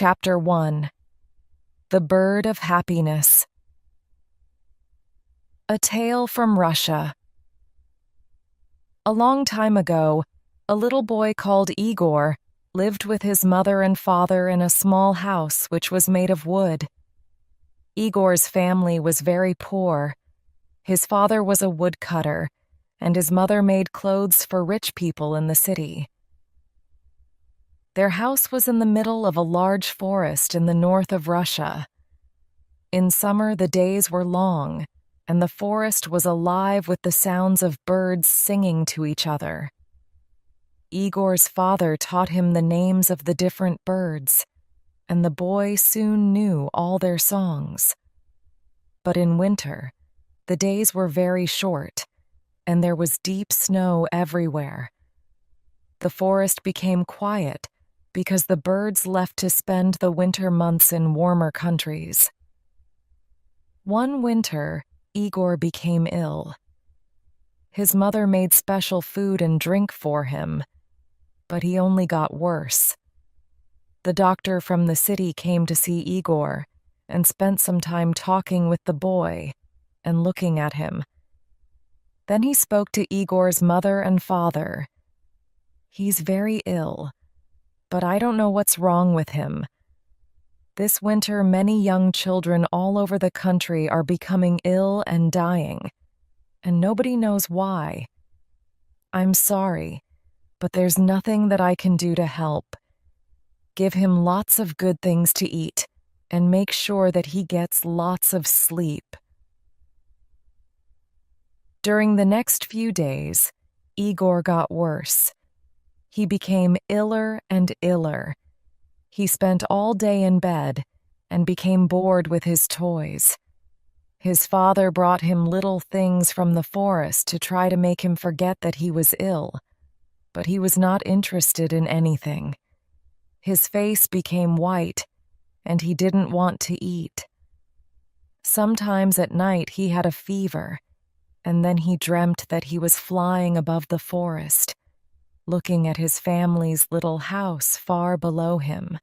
Chapter 1. The Bird of Happiness. A Tale from Russia. A long time ago, a little boy called Igor lived with his mother and father in a small house which was made of wood. Igor's family was very poor. His father was a woodcutter, and his mother made clothes for rich people in the city. Their house was in the middle of a large forest in the north of Russia. In summer, the days were long, and the forest was alive with the sounds of birds singing to each other. Igor's father taught him the names of the different birds, and the boy soon knew all their songs. But in winter, the days were very short, and there was deep snow everywhere. The forest became quiet because the birds left to spend the winter months in warmer countries. One winter, Igor became ill. His mother made special food and drink for him, but he only got worse. The doctor from the city came to see Igor and spent some time talking with the boy and looking at him. Then he spoke to Igor's mother and father. "He's very ill, but I don't know what's wrong with him. This winter, many young children all over the country are becoming ill and dying, and nobody knows why. I'm sorry, but there's nothing that I can do to help. Give him lots of good things to eat, and make sure that he gets lots of sleep." During the next few days, Igor got worse. He became iller and iller. He spent all day in bed and became bored with his toys. His father brought him little things from the forest to try to make him forget that he was ill, but he was not interested in anything. His face became white, and he didn't want to eat. Sometimes at night he had a fever, and then he dreamt that he was flying above the forest, looking at his family's little house far below him.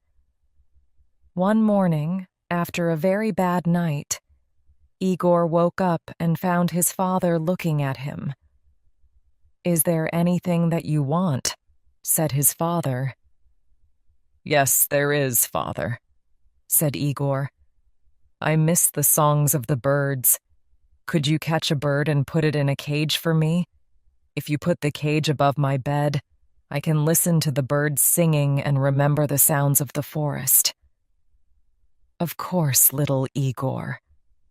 One morning, after a very bad night, Igor woke up and found his father looking at him. "Is there anything that you want?" said his father. "Yes, there is, father," said Igor. "I miss the songs of the birds. Could you catch a bird and put it in a cage for me? If you put the cage above my bed, I can listen to the birds singing and remember the sounds of the forest." "Of course, little Igor,"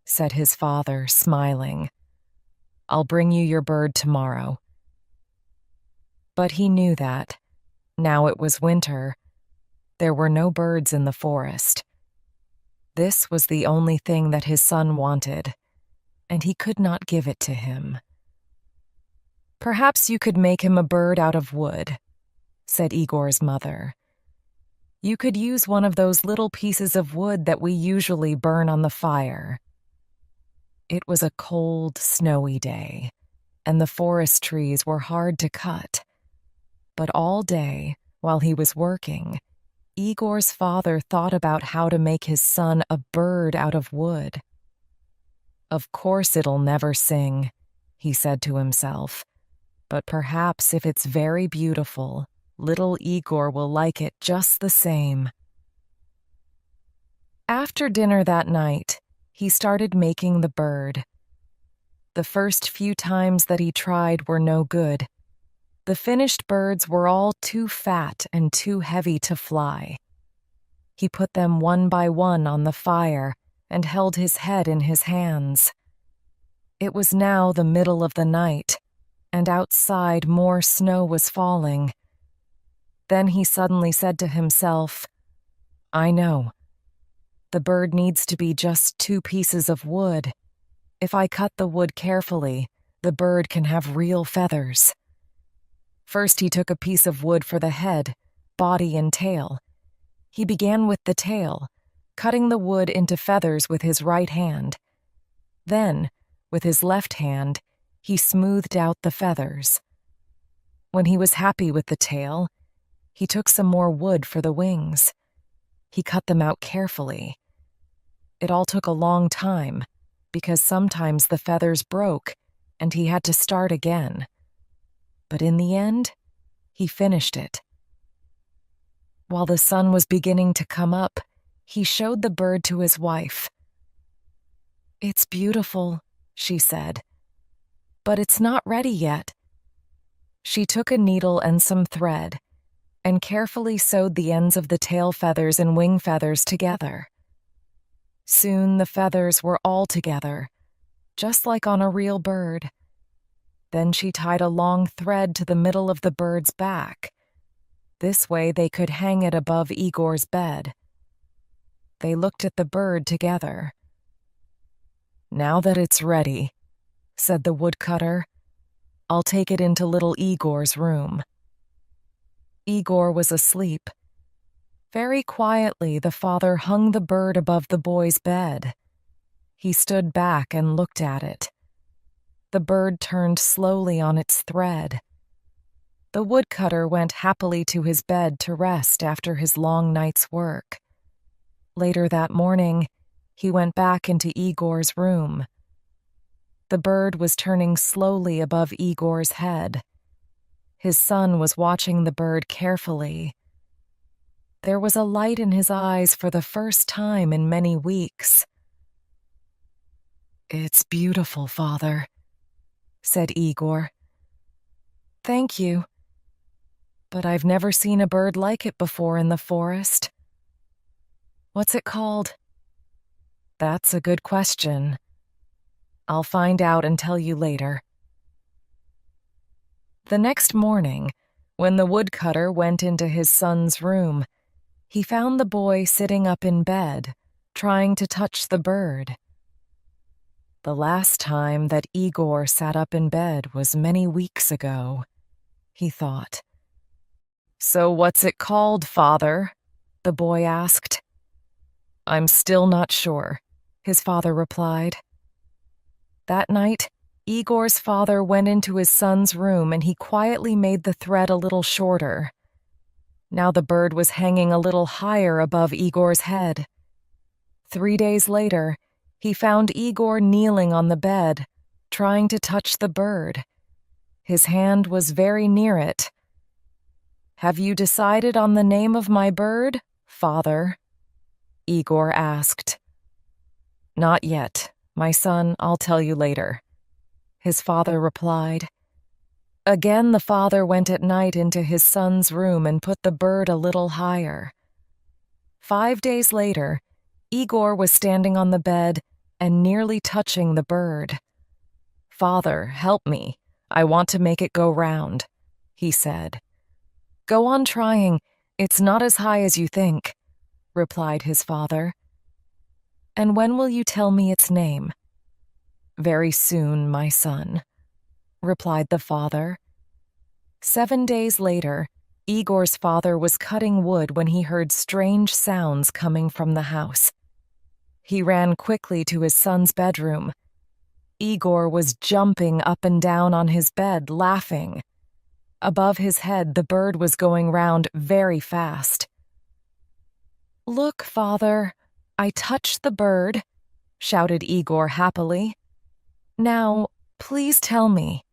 said his father, smiling. "I'll bring you your bird tomorrow." But he knew that, now it was winter, there were no birds in the forest. This was the only thing that his son wanted, and he could not give it to him. "Perhaps you could make him a bird out of wood," said Igor's mother. "You could use one of those little pieces of wood that we usually burn on the fire." It was a cold, snowy day, and the forest trees were hard to cut. But all day, while he was working, Igor's father thought about how to make his son a bird out of wood. "Of course it'll never sing," he said to himself, "but perhaps if it's very beautiful, little Igor will like it just the same." After dinner that night, he started making the bird. The first few times that he tried were no good. The finished birds were all too fat and too heavy to fly. He put them one by one on the fire and held his head in his hands. It was now the middle of the night, and outside more snow was falling. Then he suddenly said to himself, "I know. The bird needs to be just 2 pieces of wood. If I cut the wood carefully, the bird can have real feathers." First he took a piece of wood for the head, body, and tail. He began with the tail, cutting the wood into feathers with his right hand. Then, with his left hand, he smoothed out the feathers. When he was happy with the tail, he took some more wood for the wings. He cut them out carefully. It all took a long time, because sometimes the feathers broke and he had to start again. But in the end, he finished it. While the sun was beginning to come up, he showed the bird to his wife. "It's beautiful," she said, "but it's not ready yet." She took a needle and some thread and carefully sewed the ends of the tail feathers and wing feathers together. Soon the feathers were all together, just like on a real bird. Then she tied a long thread to the middle of the bird's back. This way they could hang it above Igor's bed. They looked at the bird together. "Now that it's ready," said the woodcutter, "I'll take it into little Igor's room." Igor was asleep. Very quietly, the father hung the bird above the boy's bed. He stood back and looked at it. The bird turned slowly on its thread. The woodcutter went happily to his bed to rest after his long night's work. Later that morning, he went back into Igor's room. The bird was turning slowly above Igor's head. His son was watching the bird carefully. There was a light in his eyes for the first time in many weeks. "It's beautiful, Father," said Igor. "Thank you. But I've never seen a bird like it before in the forest." "What's it called?" "That's a good question. I'll find out and tell you later." The next morning, when the woodcutter went into his son's room, he found the boy sitting up in bed, trying to touch the bird. The last time that Igor sat up in bed was many weeks ago, he thought. "So what's it called, Father?" the boy asked. "I'm still not sure," his father replied. That night, Igor's father went into his son's room and he quietly made the thread a little shorter. Now the bird was hanging a little higher above Igor's head. 3 days later, he found Igor kneeling on the bed, trying to touch the bird. His hand was very near it. "Have you decided on the name of my bird, Father?" Igor asked. "Not yet, my son, I'll tell you later," his father replied. Again the father went at night into his son's room and put the bird a little higher. 5 days later, Igor was standing on the bed and nearly touching the bird. "Father, help me. I want to make it go round," he said. "Go on trying. It's not as high as you think," replied his father. "And when will you tell me its name?" "Very soon, my son," replied the father. 7 days later, Igor's father was cutting wood when he heard strange sounds coming from the house. He ran quickly to his son's bedroom. Igor was jumping up and down on his bed, laughing. Above his head, the bird was going round very fast. "Look, Father, I touched the bird," shouted Igor happily. "Now, please tell me,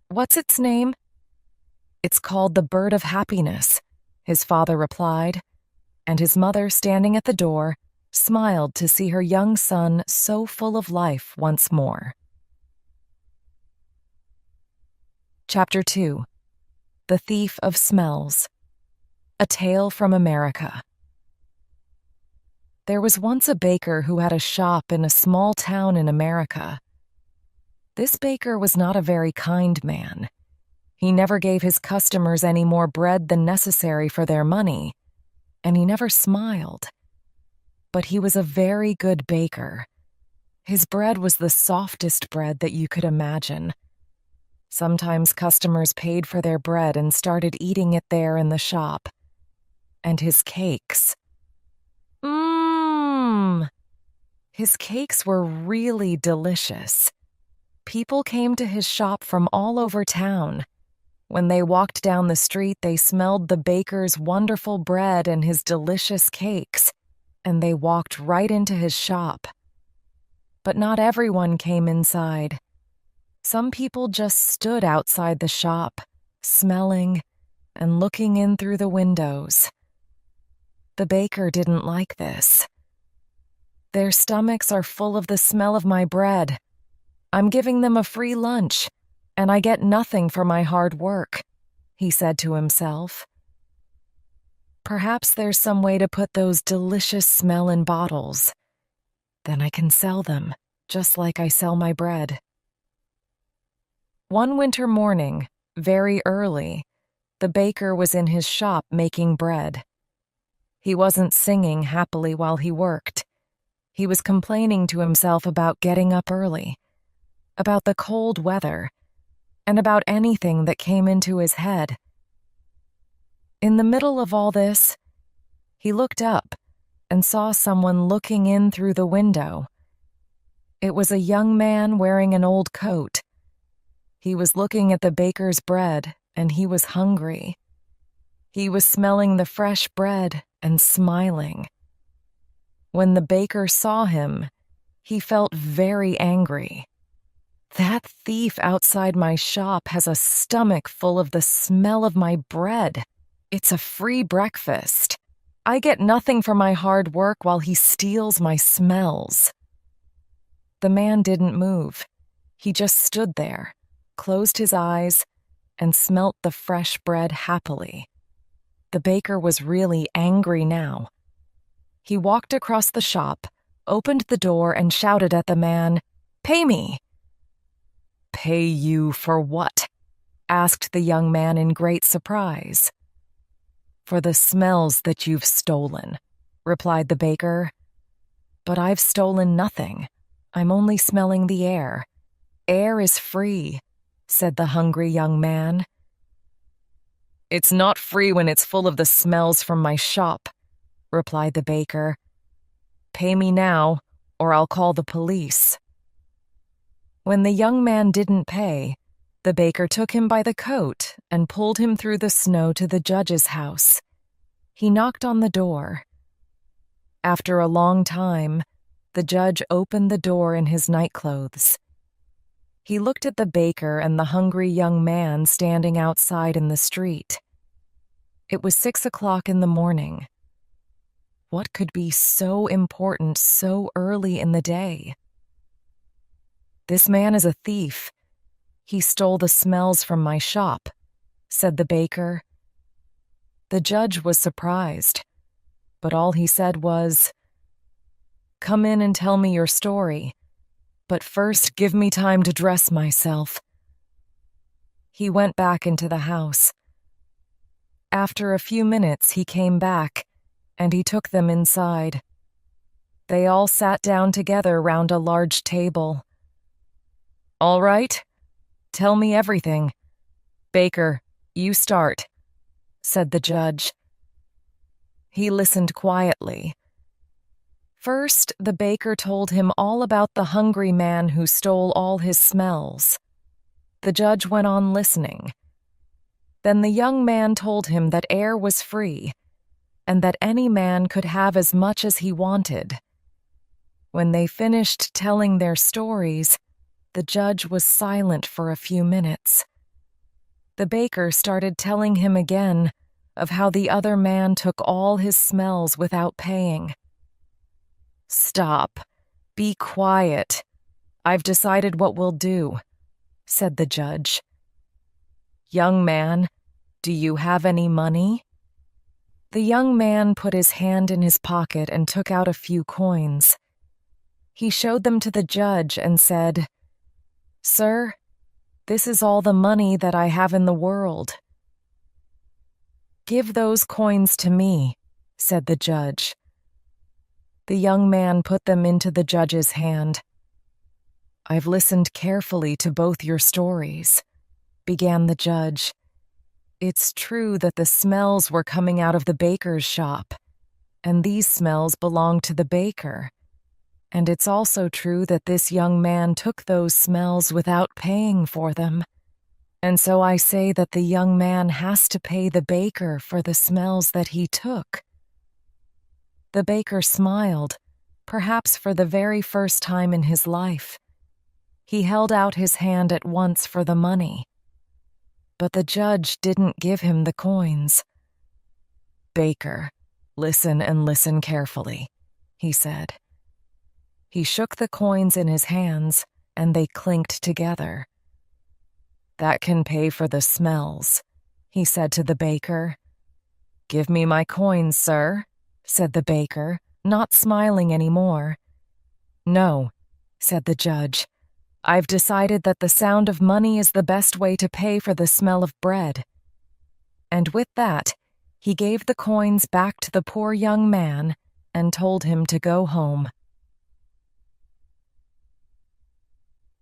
what's its name?" "It's called the Bird of Happiness," his father replied, and his mother, standing at the door, smiled to see her young son so full of life once more. Chapter 2. The Thief of Smells. A Tale from America. There was once a baker who had a shop in a small town in America. This baker was not a very kind man. He never gave his customers any more bread than necessary for their money, and he never smiled. But he was a very good baker. His bread was the softest bread that you could imagine. Sometimes customers paid for their bread and started eating it there in the shop. And his cakes. His cakes were really delicious. People came to his shop from all over town. When they walked down the street, they smelled the baker's wonderful bread and his delicious cakes. and they walked right into his shop. But not everyone came inside. Some people just stood outside the shop, smelling and looking in through the windows. The baker didn't like this. "Their stomachs are full of the smell of my bread. I'm giving them a free lunch, and I get nothing for my hard work," he said to himself. "Perhaps there's some way to put those delicious smell in bottles. Then I can sell them, just like I sell my bread." One winter morning, very early, the baker was in his shop making bread. He wasn't singing happily while he worked. He was complaining to himself about getting up early, about the cold weather, and about anything that came into his head. In the middle of all this, he looked up and saw someone looking in through the window. It was a young man wearing an old coat. He was looking at the baker's bread, and he was hungry. He was smelling the fresh bread and smiling. When the baker saw him, he felt very angry. "That thief outside my shop has a stomach full of the smell of my bread. It's a free breakfast. I get nothing for my hard work while he steals my smells." The man didn't move. He just stood there, closed his eyes, and smelt the fresh bread happily. The baker was really angry now. He walked across the shop, opened the door, and shouted at the man, "Pay me!" "Pay you for what?" asked the young man in great surprise. "For the smells that you've stolen," replied the baker. "But I've stolen nothing. I'm only smelling the air. Air is free," said the hungry young man. "It's not free when it's full of the smells from my shop," replied the baker. "Pay me now, or I'll call the police." When the young man didn't pay, the baker took him by the coat and pulled him through the snow to the judge's house. He knocked on the door. After a long time, the judge opened the door in his nightclothes. He looked at the baker and the hungry young man standing outside in the street. It was 6 o'clock in the morning. What could be so important so early in the day? "This man is a thief. He stole the smells from my shop," said the baker. The judge was surprised, but all he said was, "Come in and tell me your story, but first give me time to dress myself." He went back into the house. After a few minutes, he came back, and he took them inside. They all sat down together round a large table. "All right, tell me everything. Baker, you start," said the judge. He listened quietly. First, the baker told him all about the hungry man who stole all his smells. The judge went on listening. Then the young man told him that air was free, and that any man could have as much as he wanted. When they finished telling their stories, the judge was silent for a few minutes. The baker started telling him again of how the other man took all his smells without paying. "Stop. Be quiet. I've decided what we'll do," said the judge. "Young man, do you have any money?" The young man put his hand in his pocket and took out a few coins. He showed them to the judge and said, "Sir, this is all the money that I have in the world." "Give those coins to me," said the judge. The young man put them into the judge's hand. "I've listened carefully to both your stories," began the judge. "It's true that the smells were coming out of the baker's shop, and these smells belong to the baker. And it's also true that this young man took those smells without paying for them. And so I say that the young man has to pay the baker for the smells that he took." The baker smiled, perhaps for the very first time in his life. He held out his hand at once for the money. But the judge didn't give him the coins. "Baker, listen and listen carefully," he said. He shook the coins in his hands, and they clinked together. "That can pay for the smells," he said to the baker. "Give me my coins, sir," said the baker, not smiling anymore. "No," said the judge. "I've decided that the sound of money is the best way to pay for the smell of bread." And with that, he gave the coins back to the poor young man and told him to go home.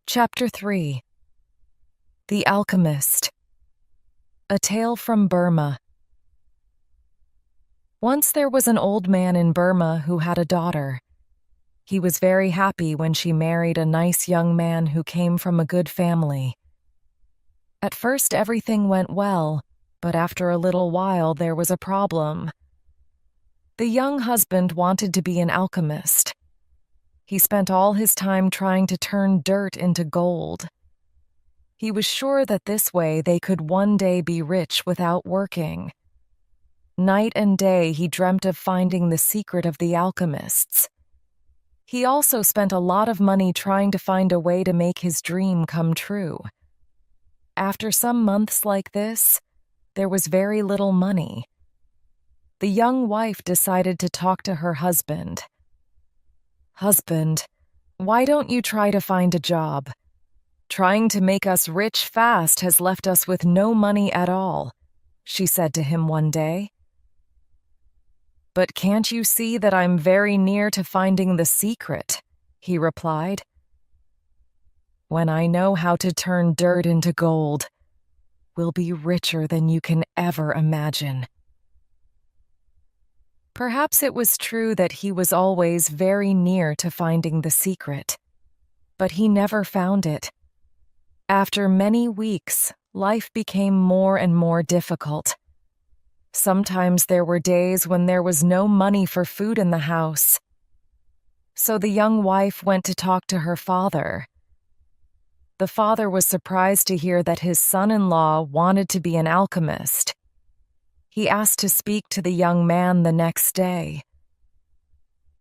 Chapter 3. The Alchemist. A Tale from Burma. Once there was an old man in Burma who had a daughter. He was very happy when she married a nice young man who came from a good family. At first everything went well, but after a little while there was a problem. The young husband wanted to be an alchemist. He spent all his time trying to turn dirt into gold. He was sure that this way they could one day be rich without working. Night and day he dreamt of finding the secret of the alchemists. He also spent a lot of money trying to find a way to make his dream come true. After some months like this, there was very little money. The young wife decided to talk to her husband. "Husband, why don't you try to find a job? Trying to make us rich fast has left us with no money at all," she said to him one day. "But can't you see that I'm very near to finding the secret?" he replied. "When I know how to turn dirt into gold, we'll be richer than you can ever imagine." Perhaps it was true that he was always very near to finding the secret, but he never found it. After many weeks, life became more and more difficult. Sometimes there were days when there was no money for food in the house. So the young wife went to talk to her father. The father was surprised to hear that his son-in-law wanted to be an alchemist. He asked to speak to the young man the next day.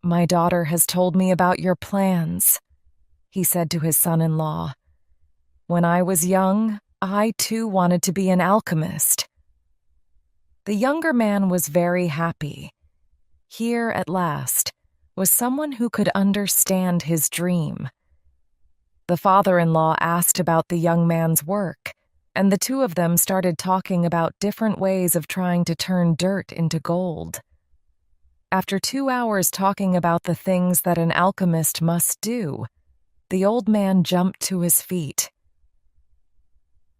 "My daughter has told me about your plans," he said to his son-in-law. "When I was young, I too wanted to be an alchemist." The younger man was very happy. Here, at last, was someone who could understand his dream. The father-in-law asked about the young man's work, and the two of them started talking about different ways of trying to turn dirt into gold. After 2 hours talking about the things that an alchemist must do, the old man jumped to his feet.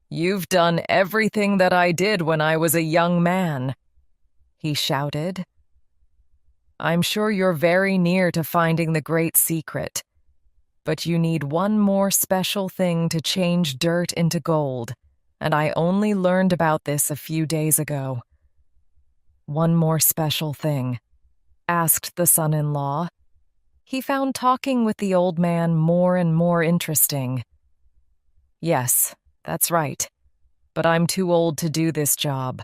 "You've done everything that I did when I was a young man," he shouted. "I'm sure you're very near to finding the great secret, but you need one more special thing to change dirt into gold, and I only learned about this a few days ago." "One more special thing?" asked the son-in-law. He found talking with the old man more and more interesting. "Yes, that's right, but I'm too old to do this job,"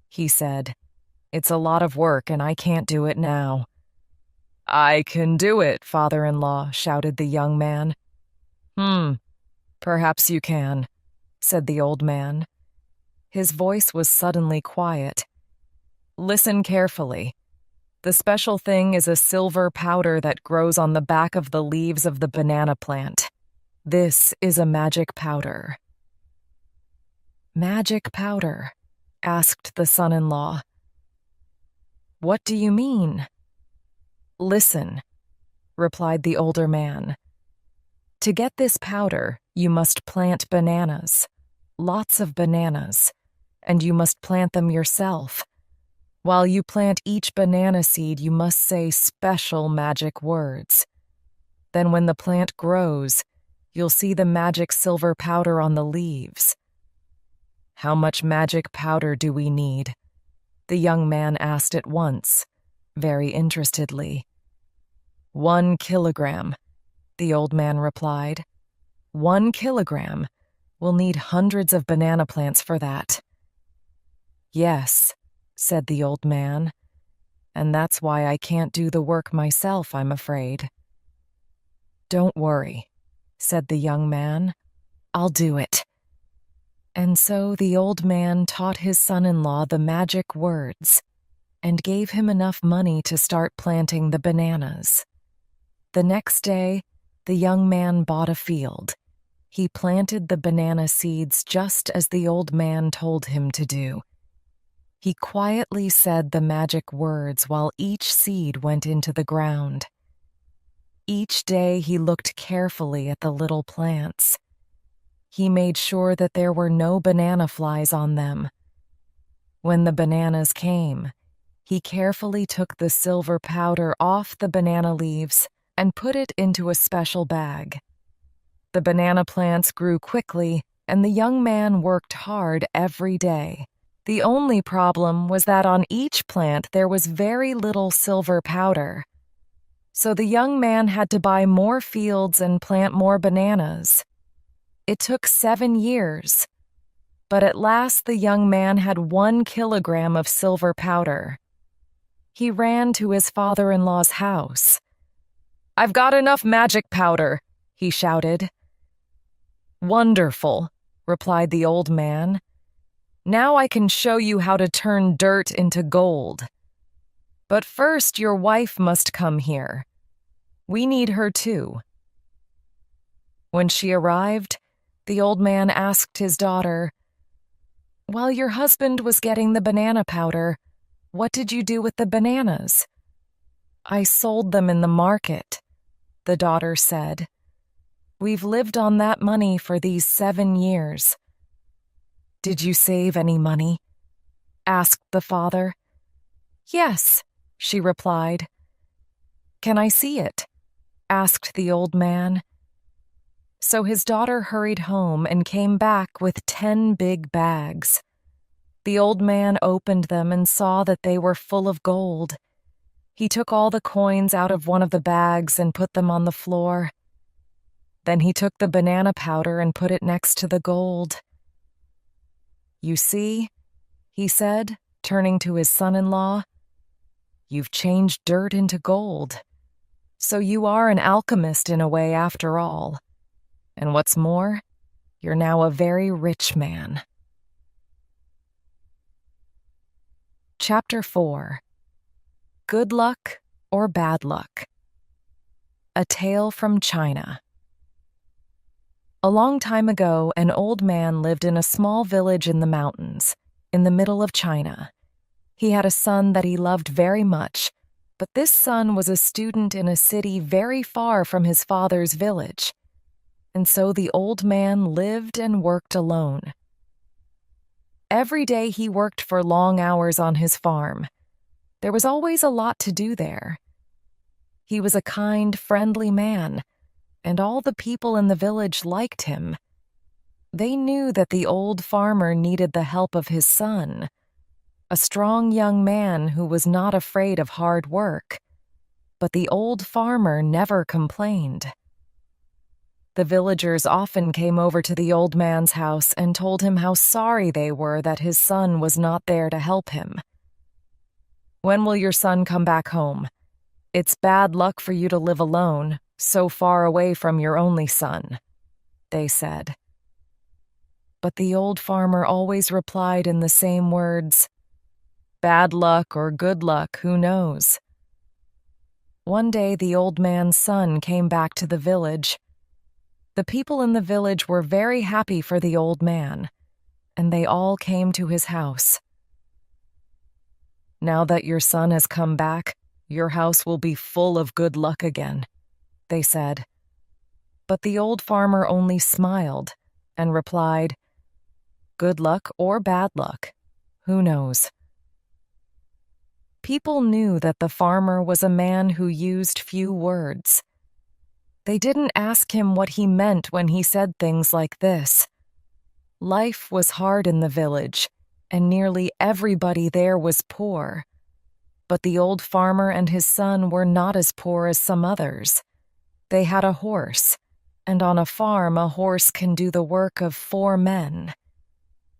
he said. "It's a lot of work and I can't do it now." "I can do it, father-in-law," shouted the young man. Perhaps you can," said the old man. His voice was suddenly quiet. "Listen carefully. The special thing is a silver powder that grows on the back of the leaves of the banana plant. This is a magic powder." "Magic powder?" asked the son-in-law. "What do you mean?" "Listen," replied the older man. "To get this powder, you must plant bananas, lots of bananas, and you must plant them yourself. While you plant each banana seed, you must say special magic words. Then when the plant grows, you'll see the magic silver powder on the leaves." "How much magic powder do we need?" the young man asked at once. very interestedly. 1 kilogram, the old man replied. 1 kilogram. We'll need hundreds of banana plants for that. Yes, said the old man, and that's why I can't do the work myself, I'm afraid. Don't worry, said the young man. I'll do it. And so the old man taught his son-in-law the magic words and gave him enough money to start planting the bananas. The next day, the young man bought a field. He planted the banana seeds just as the old man told him to do. He quietly said the magic words while each seed went into the ground. Each day he looked carefully at the little plants. He made sure that there were no banana flies on them. When the bananas came, he carefully took the silver powder off the banana leaves and put it into a special bag. The banana plants grew quickly, and the young man worked hard every day. The only problem was that on each plant there was very little silver powder. So the young man had to buy more fields and plant more bananas. It took 7 years, but at last the young man had 1 kilogram of silver powder. He ran to his father-in-law's house. "I've got enough magic powder," he shouted. "Wonderful," replied the old man. "Now I can show you how to turn dirt into gold. But first your wife must come here. We need her too." When she arrived, the old man asked his daughter, "While your husband was getting the banana powder, what did you do with the bananas?" "I sold them in the market," the daughter said. "We've lived on that money for these 7 years." "Did you save any money?" asked the father. "Yes," she replied. "Can I see it?" asked the old man. So his daughter hurried home and came back with 10 big bags. The old man opened them and saw that they were full of gold. He took all the coins out of one of the bags and put them on the floor. Then he took the banana powder and put it next to the gold. "You see," he said, turning to his son-in-law, "you've changed dirt into gold. So you are an alchemist in a way after all. And what's more, you're now a very rich man." Chapter 4. Good Luck or Bad Luck? A Tale from China. A long time ago, an old man lived in a small village in the mountains, in the middle of China. He had a son that he loved very much, but this son was a student in a city very far from his father's village. And so the old man lived and worked alone. Every day he worked for long hours on his farm. There was always a lot to do there. He was a kind, friendly man, and all the people in the village liked him. They knew that the old farmer needed the help of his son, a strong young man who was not afraid of hard work. But the old farmer never complained. The villagers often came over to the old man's house and told him how sorry they were that his son was not there to help him. "When will your son come back home? It's bad luck for you to live alone, so far away from your only son," they said. But the old farmer always replied in the same words, "Bad luck or good luck, who knows?" One day the old man's son came back to the village. The people in the village were very happy for the old man, and they all came to his house. "Now that your son has come back, your house will be full of good luck again," they said. But the old farmer only smiled and replied, "Good luck or bad luck, who knows?" People knew that the farmer was a man who used few words. They didn't ask him what he meant when he said things like this. Life was hard in the village, and nearly everybody there was poor. But the old farmer and his son were not as poor as some others. They had a horse, and on a farm a horse can do the work of 4 men.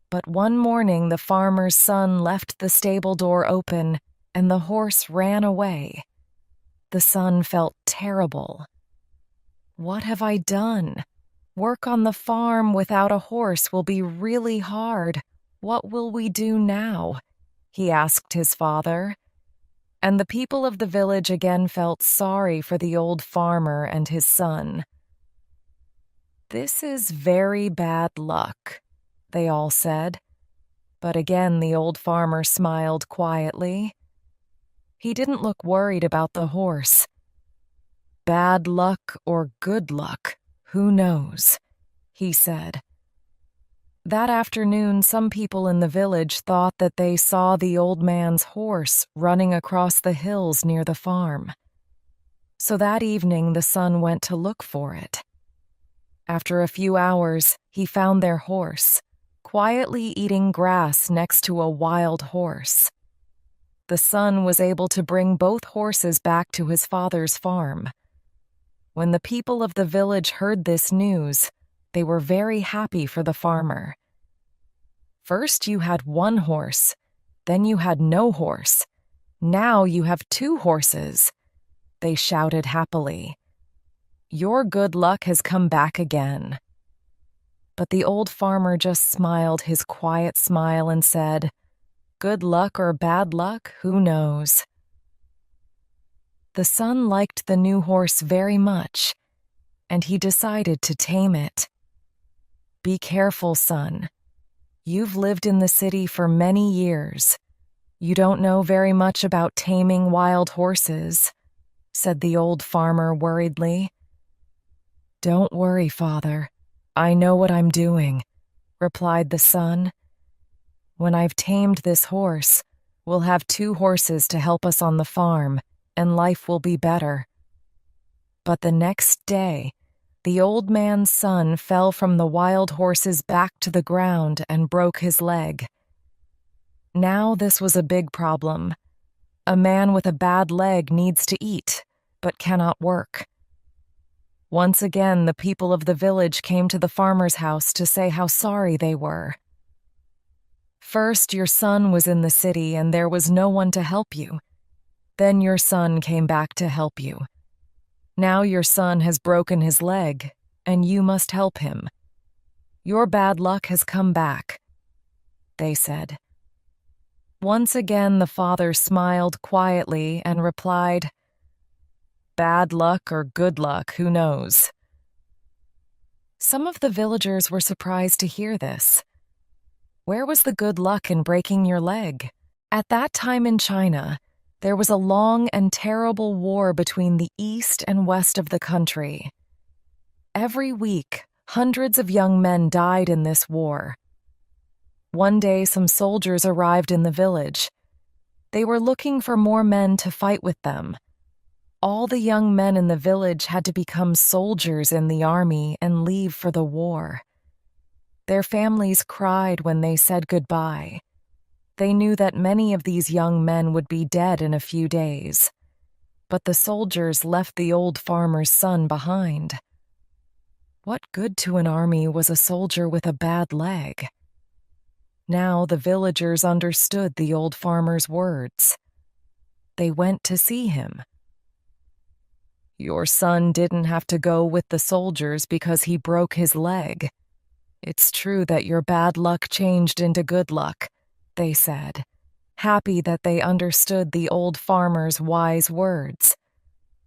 But one morning the farmer's son left the stable door open, and the horse ran away. The son felt terrible. "What have I done? Work on the farm without a horse will be really hard. What will we do now?" he asked his father. And the people of the village again felt sorry for the old farmer and his son. "This is very bad luck," they all said. But again the old farmer smiled quietly. He didn't look worried about the horse. "Bad luck or good luck, who knows?" he said. That afternoon, some people in the village thought that they saw the old man's horse running across the hills near the farm. So that evening, the son went to look for it. After a few hours, he found their horse, quietly eating grass next to a wild horse. The son was able to bring both horses back to his father's farm. When the people of the village heard this news, they were very happy for the farmer. "First you had 1 horse, then you had no horse. Now you have 2 horses," they shouted happily. "Your good luck has come back again." But the old farmer just smiled his quiet smile and said, "Good luck or bad luck, who knows?" The son liked the new horse very much, and he decided to tame it. "Be careful, son. You've lived in the city for many years. You don't know very much about taming wild horses," said the old farmer worriedly. "Don't worry, father. I know what I'm doing," replied the son. "When I've tamed this horse, we'll have 2 horses to help us on the farm, and life will be better." But the next day, the old man's son fell from the wild horse's back to the ground and broke his leg. Now this was a big problem. A man with a bad leg needs to eat, but cannot work. Once again, the people of the village came to the farmer's house to say how sorry they were. "First, your son was in the city and there was no one to help you. Then your son came back to help you. Now your son has broken his leg, and you must help him. Your bad luck has come back," they said. Once again the father smiled quietly and replied, "Bad luck or good luck, who knows?" Some of the villagers were surprised to hear this. Where was the good luck in breaking your leg? At that time in China, there was a long and terrible war between the east and west of the country. Every week, hundreds of young men died in this war. One day, some soldiers arrived in the village. They were looking for more men to fight with them. All the young men in the village had to become soldiers in the army and leave for the war. Their families cried when they said goodbye. They knew that many of these young men would be dead in a few days. But the soldiers left the old farmer's son behind. What good to an army was a soldier with a bad leg? Now the villagers understood the old farmer's words. They went to see him. "Your son didn't have to go with the soldiers because he broke his leg. It's true that your bad luck changed into good luck," they said, happy that they understood the old farmer's wise words.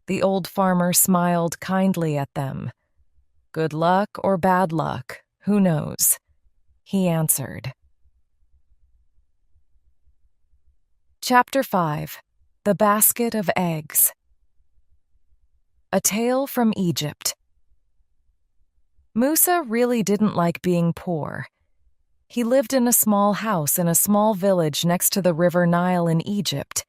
The old farmer smiled kindly at them. "Good luck or bad luck, who knows?" he answered. Chapter 5. The Basket of Eggs. A Tale from Egypt. Musa really didn't like being poor. He lived in a small house in a small village next to the River Nile in Egypt.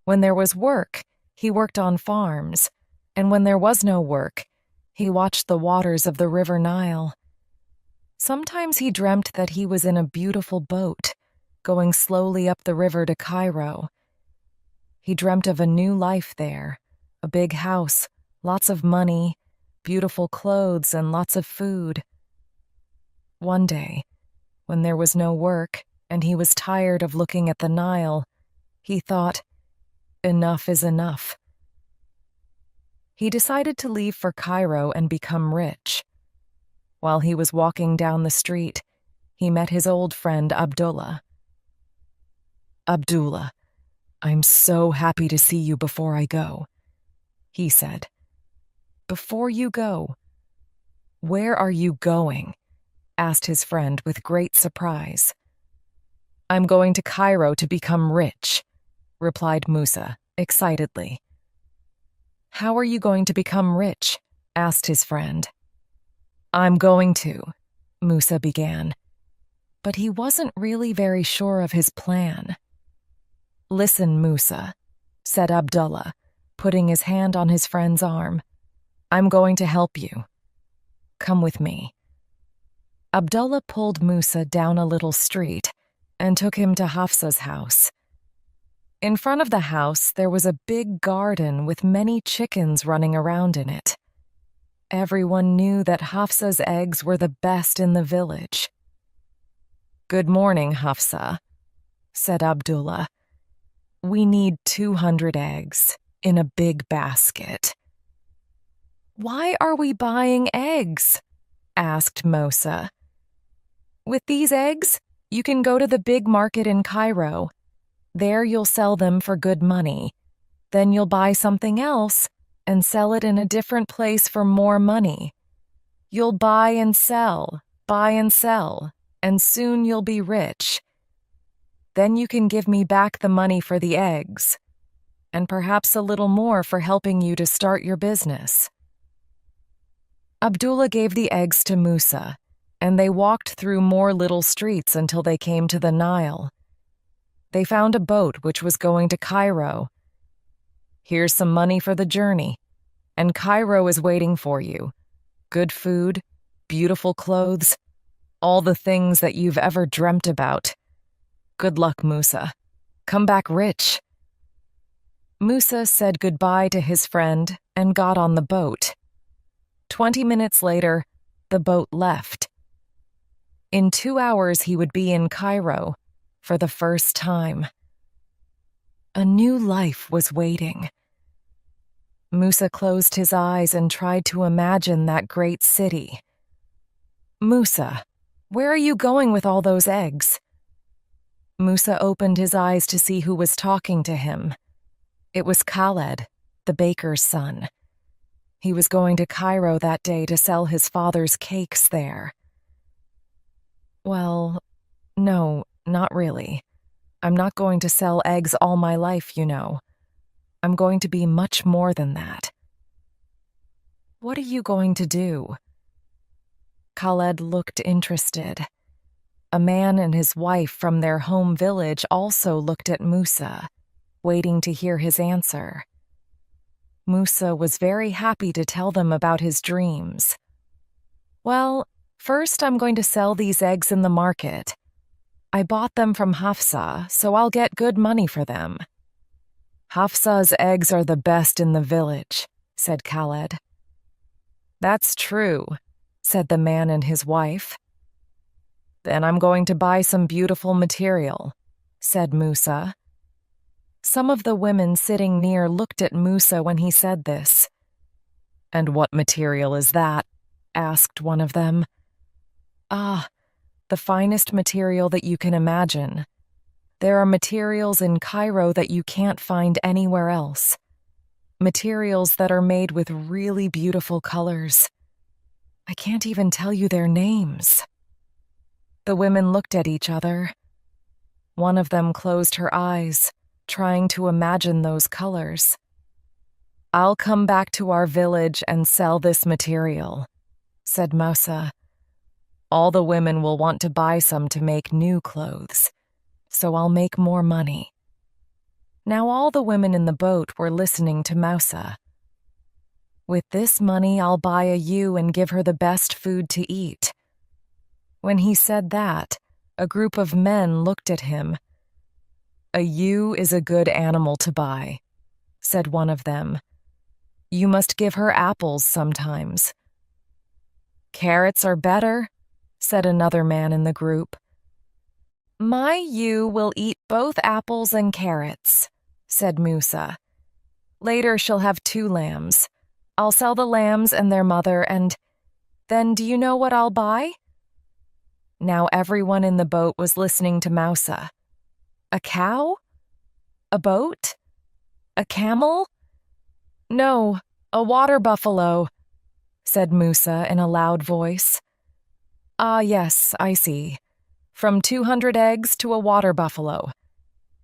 When there was work, he worked on farms, and when there was no work, he watched the waters of the River Nile. Sometimes he dreamt that he was in a beautiful boat, going slowly up the river to Cairo. He dreamt of a new life there, a big house, lots of money, beautiful clothes, and lots of food. One day, when there was no work and he was tired of looking at the Nile, he thought, enough is enough. He decided to leave for Cairo and become rich. While he was walking down the street, he met his old friend Abdullah. "Abdullah, I'm so happy to see you before I go," he said. "Before you go? Where are you going?" asked his friend with great surprise. "I'm going to Cairo to become rich," replied Musa excitedly. "How are you going to become rich?" asked his friend. "I'm going to," Musa began, but he wasn't really very sure of his plan. "Listen, Musa," said Abdullah, putting his hand on his friend's arm. "I'm going to help you. Come with me." Abdullah pulled Musa down a little street and took him to Hafsa's house. In front of the house, there was a big garden with many chickens running around in it. Everyone knew that Hafsa's eggs were the best in the village. "Good morning, Hafsa," said Abdullah. "We need 200 eggs in a big basket." "Why are we buying eggs?" asked Musa. "With these eggs, you can go to the big market in Cairo. There you'll sell them for good money. Then you'll buy something else and sell it in a different place for more money. You'll buy and sell, and soon you'll be rich. Then you can give me back the money for the eggs, and perhaps a little more for helping you to start your business." Abdullah gave the eggs to Musa, and they walked through more little streets until they came to the Nile. They found a boat which was going to Cairo. "Here's some money for the journey, and Cairo is waiting for you. Good food, beautiful clothes, all the things that you've ever dreamt about. Good luck, Musa. Come back rich." Musa said goodbye to his friend and got on the boat. 20 minutes later, the boat left. In 2 hours, he would be in Cairo for the first time. A new life was waiting. Musa closed his eyes and tried to imagine that great city. "Musa, where are you going with all those eggs?" Musa opened his eyes to see who was talking to him. It was Khaled, the baker's son. He was going to Cairo that day to sell his father's cakes there. "Well, no, not really. I'm not going to sell eggs all my life, you know. I'm going to be much more than that." "What are you going to do?" Khaled looked interested. A man and his wife from their home village also looked at Musa, waiting to hear his answer. Musa was very happy to tell them about his dreams. "Well, first I'm going to sell these eggs in the market. I bought them from Hafsa, so I'll get good money for them." "Hafsa's eggs are the best in the village," said Khaled. "That's true," said the man and his wife. "Then I'm going to buy some beautiful material," said Musa. Some of the women sitting near looked at Musa when he said this. "And what material is that?" asked one of them. "Ah, the finest material that you can imagine. There are materials in Cairo that you can't find anywhere else. Materials that are made with really beautiful colors. I can't even tell you their names." The women looked at each other. One of them closed her eyes, trying to imagine those colors. "I'll come back to our village and sell this material," said Musa. "All the women will want to buy some to make new clothes, so I'll make more money." Now all the women in the boat were listening to Musa. "With this money, I'll buy a ewe and give her the best food to eat." When he said that, a group of men looked at him. "A ewe is a good animal to buy," said one of them. "You must give her apples sometimes." "Carrots are better," said another man in the group. "My ewe will eat both apples and carrots," said Musa. "Later she'll have 2 lambs. I'll sell the lambs and their mother, and then do you know what I'll buy?" Now everyone in the boat was listening to Mousa. "A cow? A boat? A camel?" "No, a water buffalo," said Musa in a loud voice. "Ah, yes, I see. From 200 eggs to a water buffalo.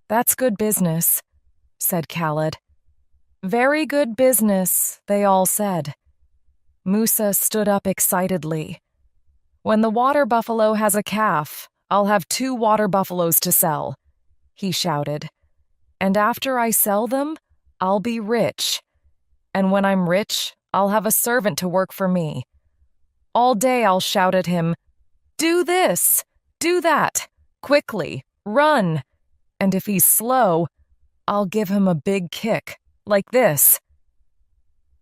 That's good business," said Khaled. "Very good business," they all said. Musa stood up excitedly. "When the water buffalo has a calf, I'll have 2 water buffaloes to sell," he shouted. "And after I sell them, I'll be rich. And when I'm rich, I'll have a servant to work for me. All day I'll shout at him, 'Do this! Do that! Quickly! Run!' And if he's slow, I'll give him a big kick, like this."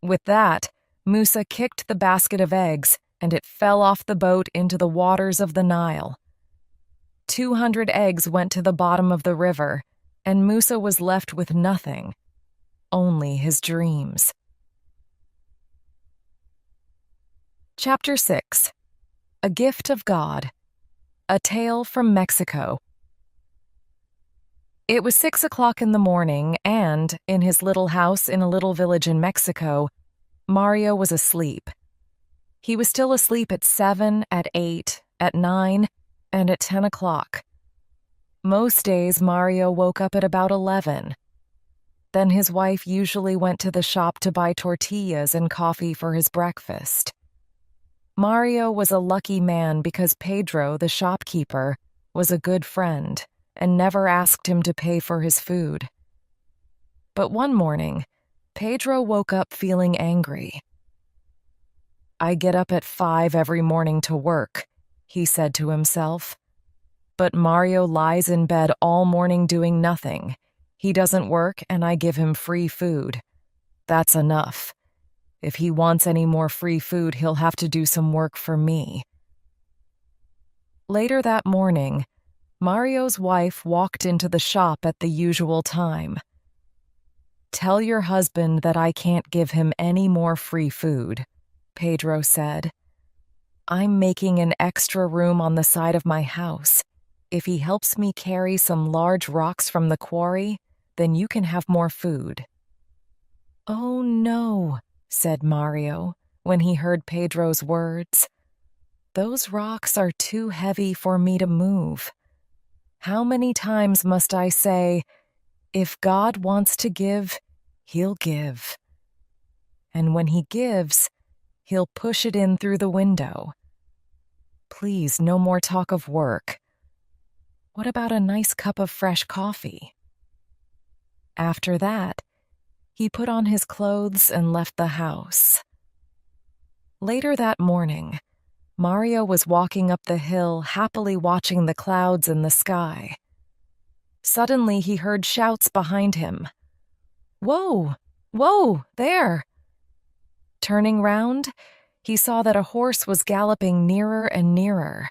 With that, Musa kicked the basket of eggs, and it fell off the boat into the waters of the Nile. 200 eggs went to the bottom of the river, and Musa was left with nothing, only his dreams. Chapter 6. A Gift of God. A Tale from Mexico. It was 6 o'clock in the morning, and, in his little house in a little village in Mexico, Mario was asleep. He was still asleep at 7, at 8, at 9, and at 10 o'clock. Most days, Mario woke up at about 11. Then his wife usually went to the shop to buy tortillas and coffee for his breakfast. Mario was a lucky man because Pedro, the shopkeeper, was a good friend and never asked him to pay for his food. But one morning, Pedro woke up feeling angry. "I get up at 5 every morning to work," he said to himself. "But Mario lies in bed all morning doing nothing. He doesn't work and I give him free food. That's enough. If he wants any more free food, he'll have to do some work for me." Later that morning, Mario's wife walked into the shop at the usual time. "Tell your husband that I can't give him any more free food," Pedro said. "I'm making an extra room on the side of my house. If he helps me carry some large rocks from the quarry, then you can have more food." "Oh no," said Mario when he heard Pedro's words. "Those rocks are too heavy for me to move. How many times must I say, 'If God wants to give, He'll give'? And when He gives, He'll push it in through the window. Please, no more talk of work. What about a nice cup of fresh coffee?" After that, he put on his clothes and left the house. Later that morning, Mario was walking up the hill, happily watching the clouds in the sky. Suddenly, he heard shouts behind him. "Whoa! Whoa! There!" Turning round, he saw that a horse was galloping nearer and nearer.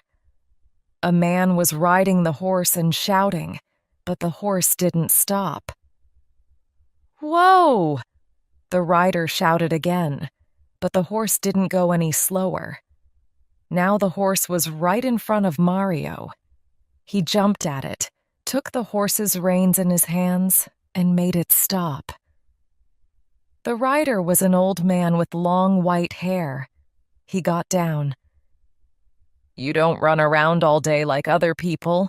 A man was riding the horse and shouting, but the horse didn't stop. "Whoa!" the rider shouted again, but the horse didn't go any slower. Now the horse was right in front of Mario. He jumped at it, took the horse's reins in his hands, and made it stop. The rider was an old man with long white hair. He got down. "You don't run around all day like other people,"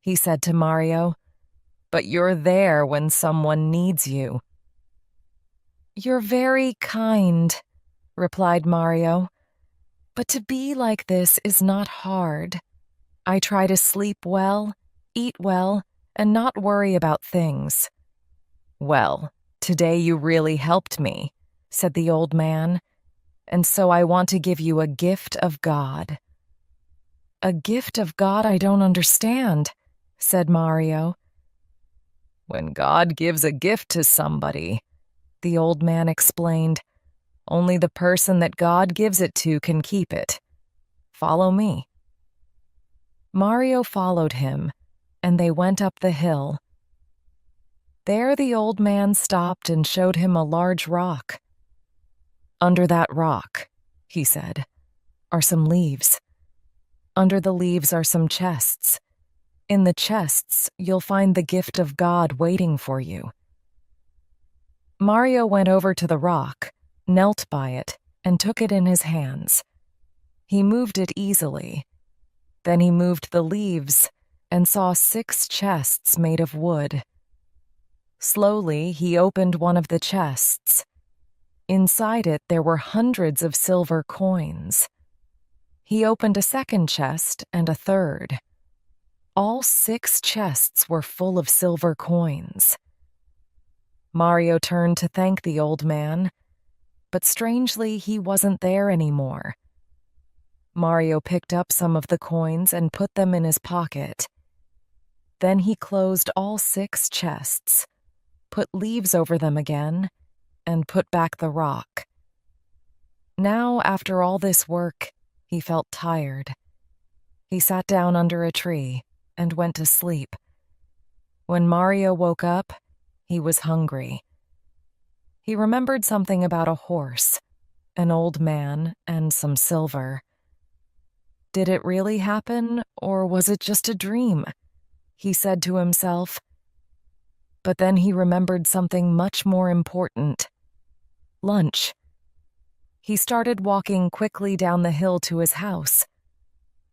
he said to Mario, "but you're there when someone needs you." "You're very kind," replied Mario. "But to be like this is not hard. I try to sleep well, eat well, and not worry about things." "Well, today you really helped me," said the old man, "and so I want to give you a gift of God." "A gift of God I don't understand," said Mario. When God gives a gift to somebody, the old man explained, only the person that God gives it to can keep it. Follow me. Mario followed him, and they went up the hill. There the old man stopped and showed him a large rock. Under that rock, he said, are some leaves. Under the leaves are some chests. In the chests, you'll find the gift of God waiting for you. Mario went over to the rock, knelt by it, and took it in his hands. He moved it easily. Then he moved the leaves and saw 6 chests made of wood. Slowly, he opened one of the chests. Inside it, there were hundreds of silver coins. He opened a second chest and a third. All 6 chests were full of silver coins. Mario turned to thank the old man, but strangely, he wasn't there anymore. Mario picked up some of the coins and put them in his pocket. Then he closed all 6 chests, put leaves over them again, and put back the rock. Now, after all this work, he felt tired. He sat down under a tree and went to sleep. When Mario woke up, he was hungry. He remembered something about a horse, an old man, and some silver. Did it really happen, or was it just a dream? He said to himself. But then he remembered something much more important. Lunch. He started walking quickly down the hill to his house.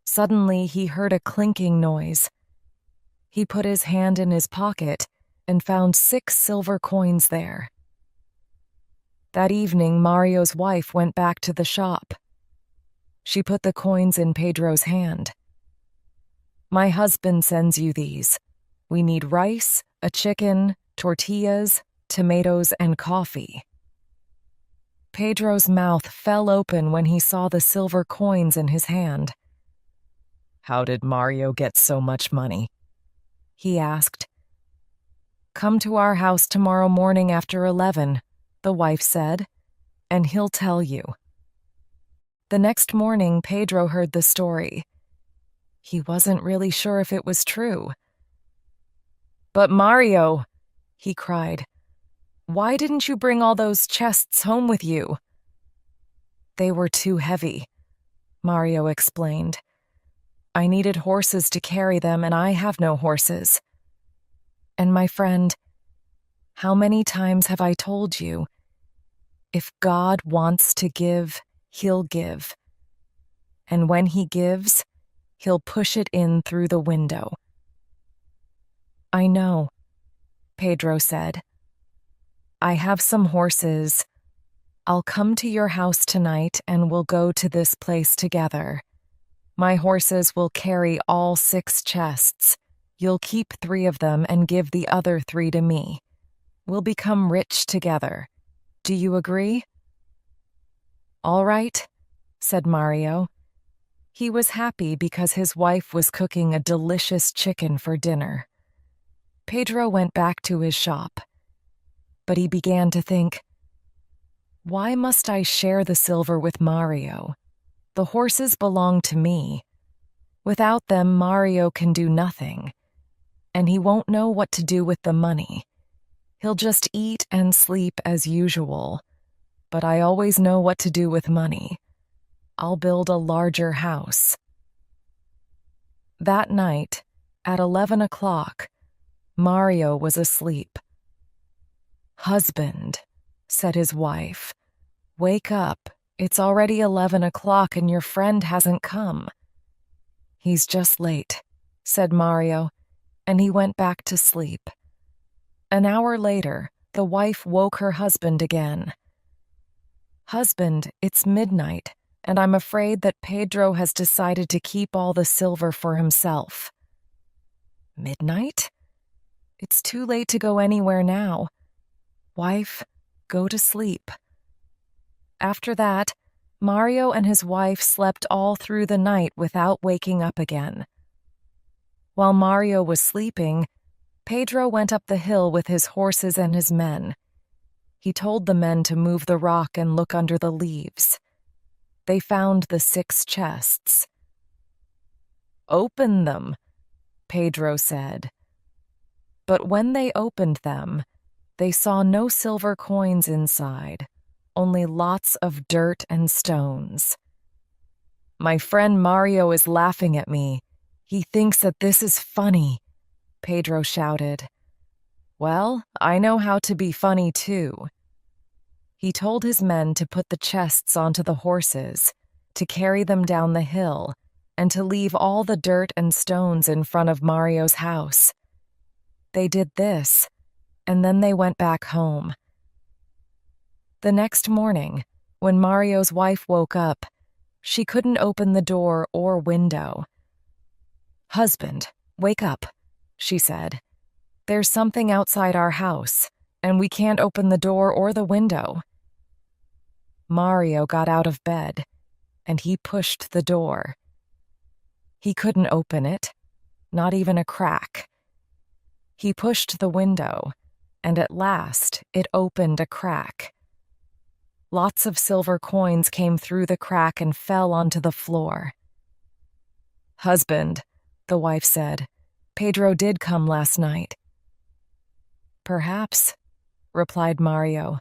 Suddenly, he heard a clinking noise. He put his hand in his pocket and found 6 silver coins there. That evening, Mario's wife went back to the shop. She put the coins in Pedro's hand. My husband sends you these. We need rice, a chicken, tortillas, tomatoes, and coffee. Pedro's mouth fell open when he saw the silver coins in his hand. How did Mario get so much money? He asked. Come to our house tomorrow morning after 11, the wife said, and he'll tell you. The next morning, Pedro heard the story. He wasn't really sure if it was true. But Mario, he cried, why didn't you bring all those chests home with you? They were too heavy, Mario explained. I needed horses to carry them, and I have no horses. And my friend, how many times have I told you, if God wants to give, he'll give. And when he gives, he'll push it in through the window. I know, Pedro said. I have some horses. I'll come to your house tonight and we'll go to this place together. My horses will carry all 6 chests. You'll keep 3 of them and give the other 3 to me. We'll become rich together. Do you agree? All right, said Mario. He was happy because his wife was cooking a delicious chicken for dinner. Pedro went back to his shop, but he began to think, why must I share the silver with Mario? The horses belong to me. Without them, Mario can do nothing, and he won't know what to do with the money. He'll just eat and sleep as usual, but I always know what to do with money. I'll build a larger house. That night, at 11 o'clock, Mario was asleep. Husband, said his wife, wake up. It's already 11 o'clock and your friend hasn't come. He's just late, said Mario, and he went back to sleep. An hour later, the wife woke her husband again. Husband, it's midnight, and I'm afraid that Pedro has decided to keep all the silver for himself. Midnight? It's too late to go anywhere now. Wife, go to sleep. After that, Mario and his wife slept all through the night without waking up again. While Mario was sleeping, Pedro went up the hill with his horses and his men. He told the men to move the rock and look under the leaves. They found the 6 chests. "Open them," Pedro said. But when they opened them, they saw no silver coins inside, only lots of dirt and stones. "My friend Mario is laughing at me. He thinks that this is funny," Pedro shouted. "Well, I know how to be funny too." He told his men to put the chests onto the horses, to carry them down the hill, and to leave all the dirt and stones in front of Mario's house. They did this, and then they went back home. The next morning, when Mario's wife woke up, she couldn't open the door or window. "Husband, wake up," she said. "There's something outside our house, and we can't open the door or the window." Mario got out of bed, and he pushed the door. He couldn't open it, not even a crack. He pushed the window, and at last it opened a crack. Lots of silver coins came through the crack and fell onto the floor. "Husband," the wife said, "Pedro did come last night." "Perhaps," replied Mario,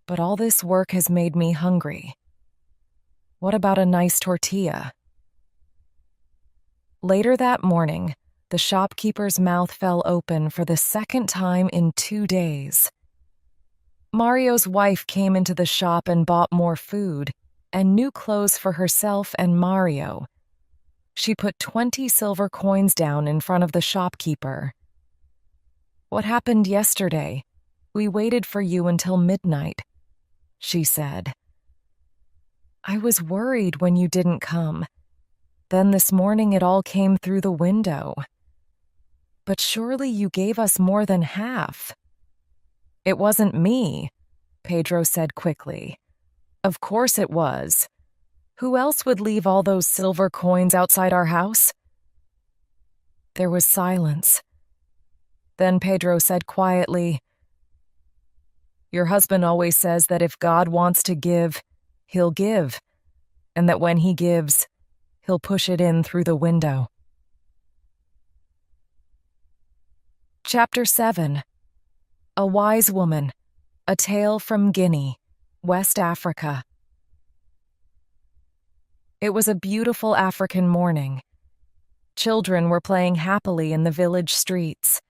"but all this work has made me hungry. What about a nice tortilla?" Later that morning, the shopkeeper's mouth fell open for the second time in 2 days. Mario's wife came into the shop and bought more food and new clothes for herself and Mario. She put 20 silver coins down in front of the shopkeeper. "What happened yesterday? We waited for you until midnight," she said. "I was worried when you didn't come. Then this morning it all came through the window. But surely you gave us more than half." "It wasn't me," Pedro said quickly. "Of course it was. Who else would leave all those silver coins outside our house?" There was silence. Then Pedro said quietly, "Your husband always says that if God wants to give, he'll give, and that when he gives, he'll push it in through the window." Chapter 7. A Wise Woman, a Tale from Guinea, West Africa. It was a beautiful African morning. Children were playing happily in the village streets.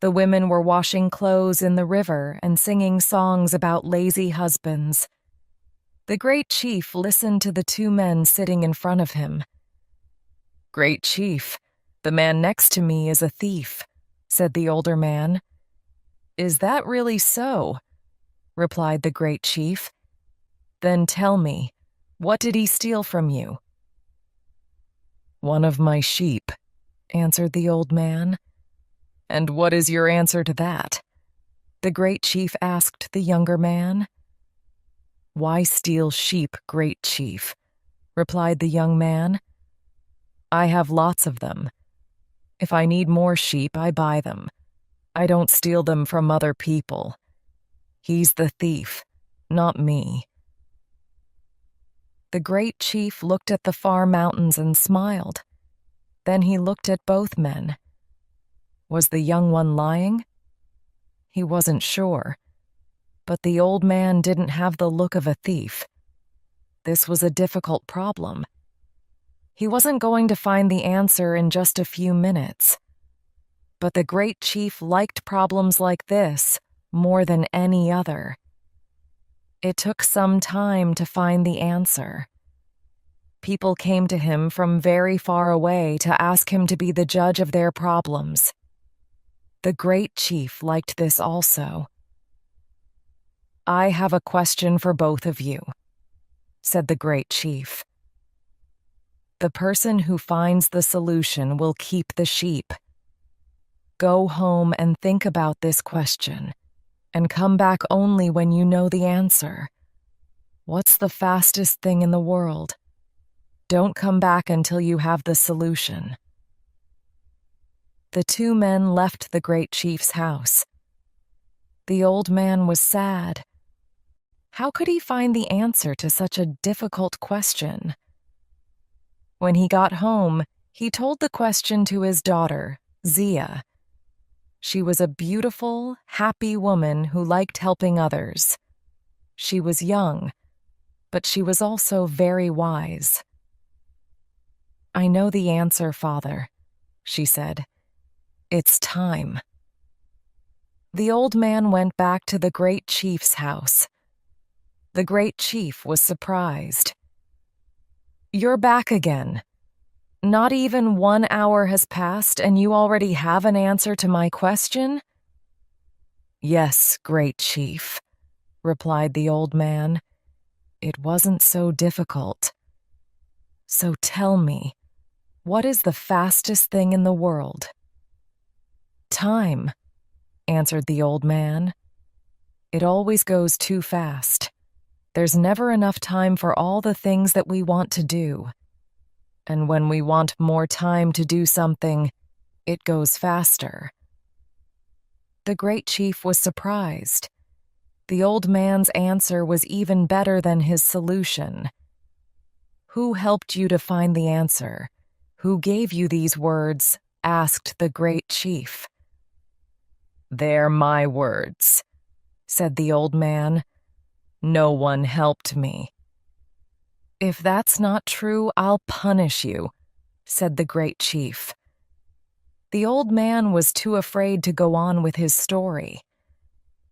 The women were washing clothes in the river and singing songs about lazy husbands. The great chief listened to the 2 men sitting in front of him. "Great chief, the man next to me is a thief," said the older man. "Is that really so?" replied the great chief. "Then tell me, what did he steal from you?" "One of my sheep," answered the old man. "And what is your answer to that?" the great chief asked the younger man. "Why steal sheep, great chief?" replied the young man. "I have lots of them. If I need more sheep, I buy them. I don't steal them from other people. He's the thief, not me." The great chief looked at the far mountains and smiled. Then he looked at both men. Was the young one lying? He wasn't sure. But the old man didn't have the look of a thief. This was a difficult problem. He wasn't going to find the answer in just a few minutes. But the great chief liked problems like this more than any other. It took some time to find the answer. People came to him from very far away to ask him to be the judge of their problems. The great chief liked this also. "I have a question for both of you," said the great chief. "The person who finds the solution will keep the sheep. Go home and think about this question, and come back only when you know the answer. What's the fastest thing in the world? Don't come back until you have the solution." The two men left the great chief's house. The old man was sad. How could he find the answer to such a difficult question? When he got home, he told the question to his daughter, Zia. She was a beautiful, happy woman who liked helping others. She was young, but she was also very wise. "I know the answer, Father," she said. "It's time." The old man went back to the great chief's house. The great chief was surprised. "You're back again. Not even 1 hour has passed and you already have an answer to my question?" "Yes, great chief," replied the old man. "It wasn't so difficult. So tell me, what is the fastest thing in the world?" "Time," answered the old man. "It always goes too fast. There's never enough time for all the things that we want to do. And when we want more time to do something, it goes faster." The great chief was surprised. The old man's answer was even better than his solution. "Who helped you to find the answer? Who gave you these words?" asked the great chief. "They're my words," said the old man. "No one helped me." "If that's not true, I'll punish you," said the great chief. The old man was too afraid to go on with his story.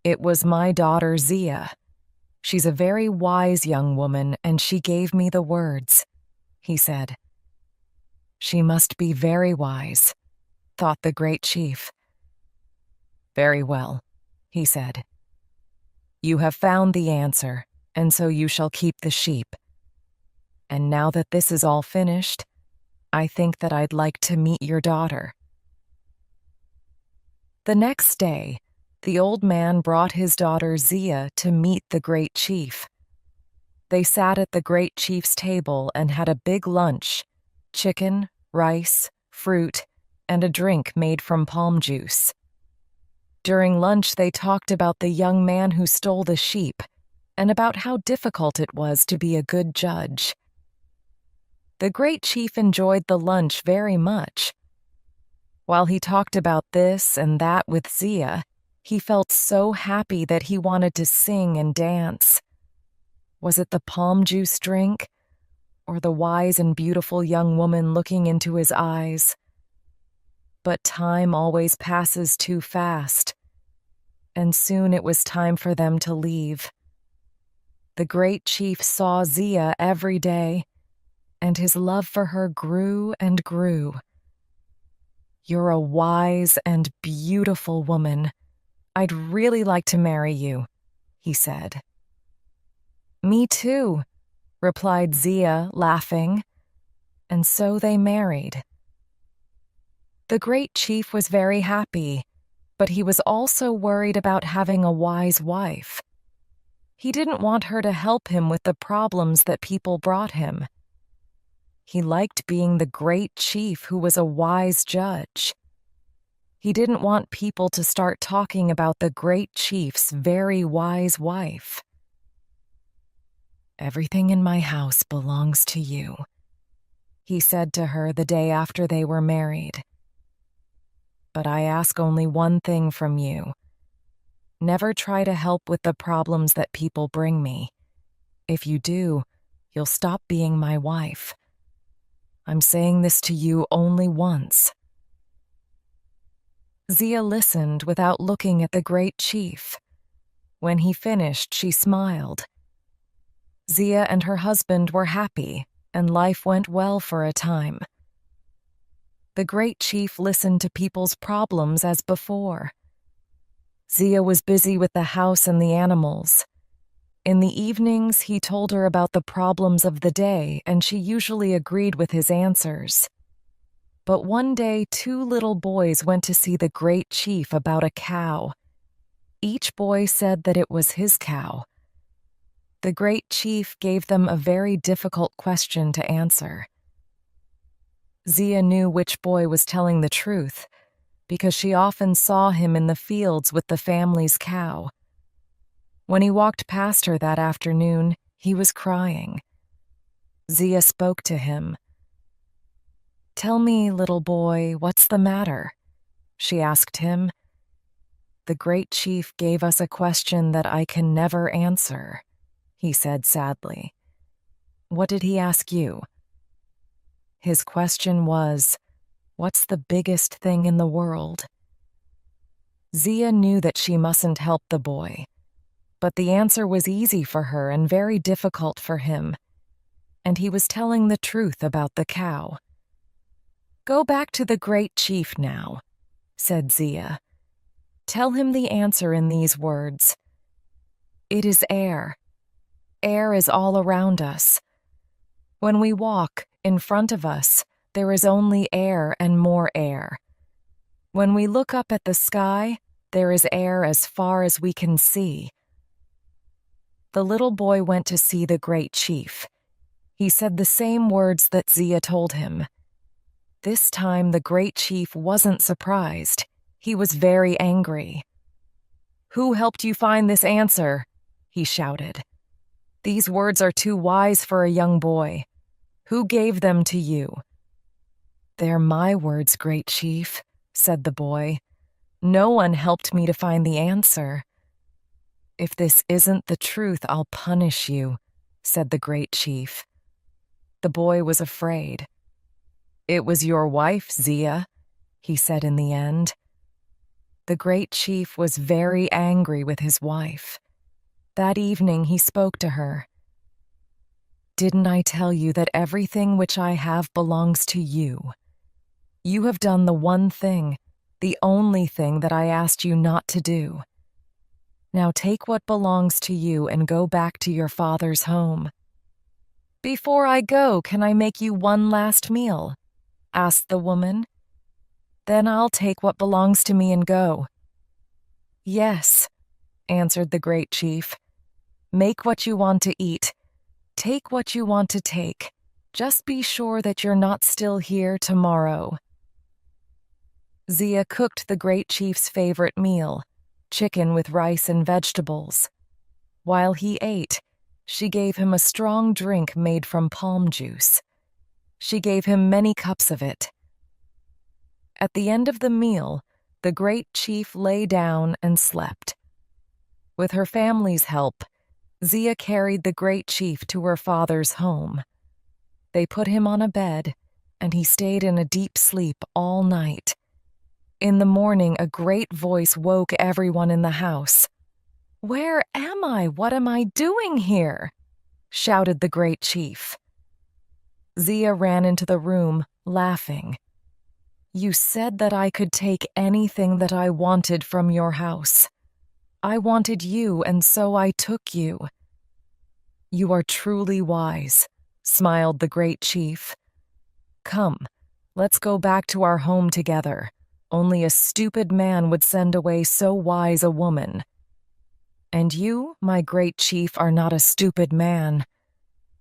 "It was my daughter Zia. She's a very wise young woman, and she gave me the words," he said. "She must be very wise," thought the great chief. "Very well," he said. "You have found the answer, and so you shall keep the sheep. And now that this is all finished, I think that I'd like to meet your daughter." The next day, the old man brought his daughter Zia to meet the great chief. They sat at the great chief's table and had a big lunch: chicken, rice, fruit, and a drink made from palm juice. During lunch, they talked about the young man who stole the sheep and about how difficult it was to be a good judge. The great chief enjoyed the lunch very much. While he talked about this and that with Zia, he felt so happy that he wanted to sing and dance. Was it the palm juice drink, or the wise and beautiful young woman looking into his eyes? But time always passes too fast, and soon it was time for them to leave. The great chief saw Zia every day, and his love for her grew and grew. "You're a wise and beautiful woman. I'd really like to marry you," he said. "Me too," replied Zia, laughing. And so they married. The great chief was very happy, but he was also worried about having a wise wife. He didn't want her to help him with the problems that people brought him. He liked being the great chief who was a wise judge. He didn't want people to start talking about the great chief's very wise wife. "Everything in my house belongs to you," he said to her the day after they were married. "But I ask only one thing from you. Never try to help with the problems that people bring me. If you do, you'll stop being my wife. I'm saying this to you only once." Zia listened without looking at the great chief. When he finished, she smiled. Zia and her husband were happy, and life went well for a time. The great chief listened to people's problems as before. Zia was busy with the house and the animals. In the evenings, he told her about the problems of the day, and she usually agreed with his answers. But one day, 2 little boys went to see the great chief about a cow. Each boy said that it was his cow. The great chief gave them a very difficult question to answer. Zia knew which boy was telling the truth, because she often saw him in the fields with the family's cow. When he walked past her that afternoon, he was crying. Zia spoke to him. "Tell me, little boy, what's the matter?" she asked him. "The great chief gave us a question that I can never answer," he said sadly. "What did he ask you?" His question was, "What's the biggest thing in the world?" Zia knew that she mustn't help the boy, but the answer was easy for her and very difficult for him, and he was telling the truth about the cow. "Go back to the great chief now," said Zia. "Tell him the answer in these words. It is air. Air is all around us. When we walk, in front of us, there is only air and more air. When we look up at the sky, there is air as far as we can see." The little boy went to see the great chief. He said the same words that Zia told him. This time the great chief wasn't surprised. He was very angry. "Who helped you find this answer?" he shouted. "These words are too wise for a young boy. Who gave them to you?" "They're my words, great chief," said the boy. "No one helped me to find the answer." "If this isn't the truth, I'll punish you," said the great chief. The boy was afraid. "It was your wife, Zia," he said in the end. The great chief was very angry with his wife. That evening he spoke to her. "Didn't I tell you that everything which I have belongs to you? You have done the one thing, the only thing that I asked you not to do. Now take what belongs to you and go back to your father's home." "Before I go, can I make you one last meal?" asked the woman. "Then I'll take what belongs to me and go." "Yes," answered the great chief. "Make what you want to eat. Take what you want to take. Just be sure that you're not still here tomorrow." Zia cooked the great chief's favorite meal, chicken with rice and vegetables. While he ate, she gave him a strong drink made from palm juice. She gave him many cups of it. At the end of the meal, the great chief lay down and slept. With her family's help, Zia carried the great chief to her father's home. They put him on a bed, and he stayed in a deep sleep all night. In the morning, a great voice woke everyone in the house. "Where am I? What am I doing here?" shouted the great chief. Zia ran into the room, laughing. "You said that I could take anything that I wanted from your house. I wanted you, and so I took you." "You are truly wise," smiled the great chief. "Come, let's go back to our home together. Only a stupid man would send away so wise a woman." "And you, my great chief, are not a stupid man,"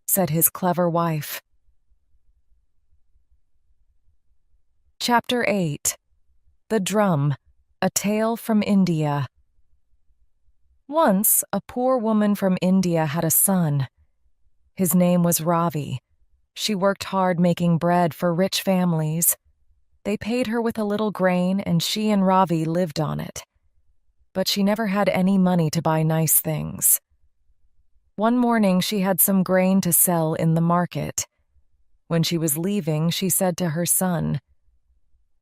said his clever wife. Chapter 8. The Drum, a Tale from India. Once, a poor woman from India had a son. His name was Ravi. She worked hard making bread for rich families. They paid her with a little grain, and she and Ravi lived on it. But she never had any money to buy nice things. One morning, she had some grain to sell in the market. When she was leaving, she said to her son,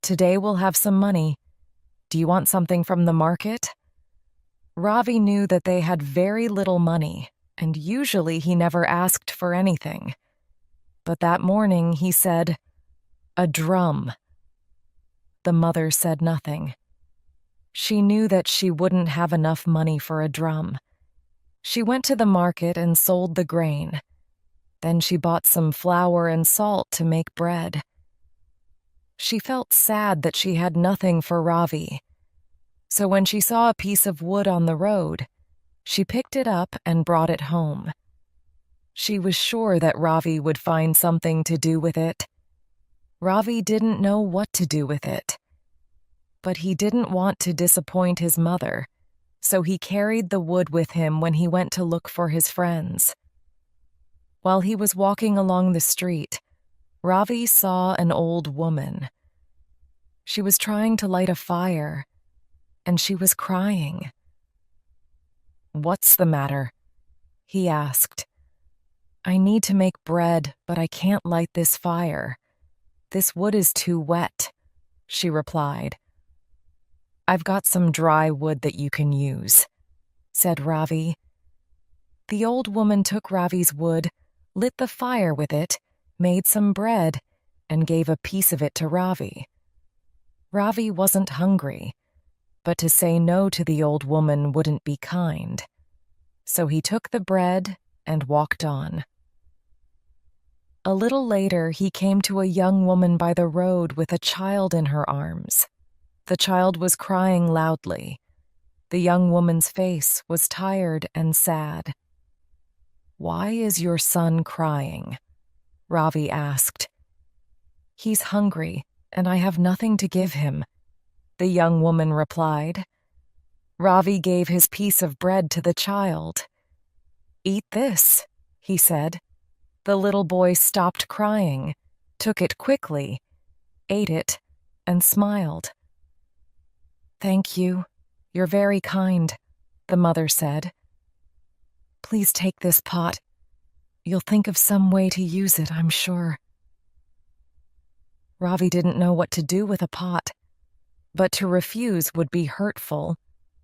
"Today we'll have some money. Do you want something from the market?" Ravi knew that they had very little money, and usually he never asked for anything. But that morning he said, "A drum." The mother said nothing. She knew that she wouldn't have enough money for a drum. She went to the market and sold the grain. Then she bought some flour and salt to make bread. She felt sad that she had nothing for Ravi. So when she saw a piece of wood on the road, she picked it up and brought it home. She was sure that Ravi would find something to do with it. Ravi didn't know what to do with it. But he didn't want to disappoint his mother, so he carried the wood with him when he went to look for his friends. While he was walking along the street, Ravi saw an old woman. She was trying to light a fire, and she was crying. "What's the matter?" he asked. "I need to make bread, but I can't light this fire. This wood is too wet," she replied. "I've got some dry wood that you can use," said Ravi. The old woman took Ravi's wood, lit the fire with it, made some bread, and gave a piece of it to Ravi. Ravi wasn't hungry, but to say no to the old woman wouldn't be kind. So he took the bread and walked on. A little later, he came to a young woman by the road with a child in her arms. The child was crying loudly. The young woman's face was tired and sad. "Why is your son crying?" Ravi asked. "He's hungry, and I have nothing to give him," the young woman replied. Ravi gave his piece of bread to the child. "Eat this," he said. The little boy stopped crying, took it quickly, ate it, and smiled. "Thank you. You're very kind," the mother said. "Please take this pot. You'll think of some way to use it, I'm sure." Ravi didn't know what to do with a pot, but to refuse would be hurtful,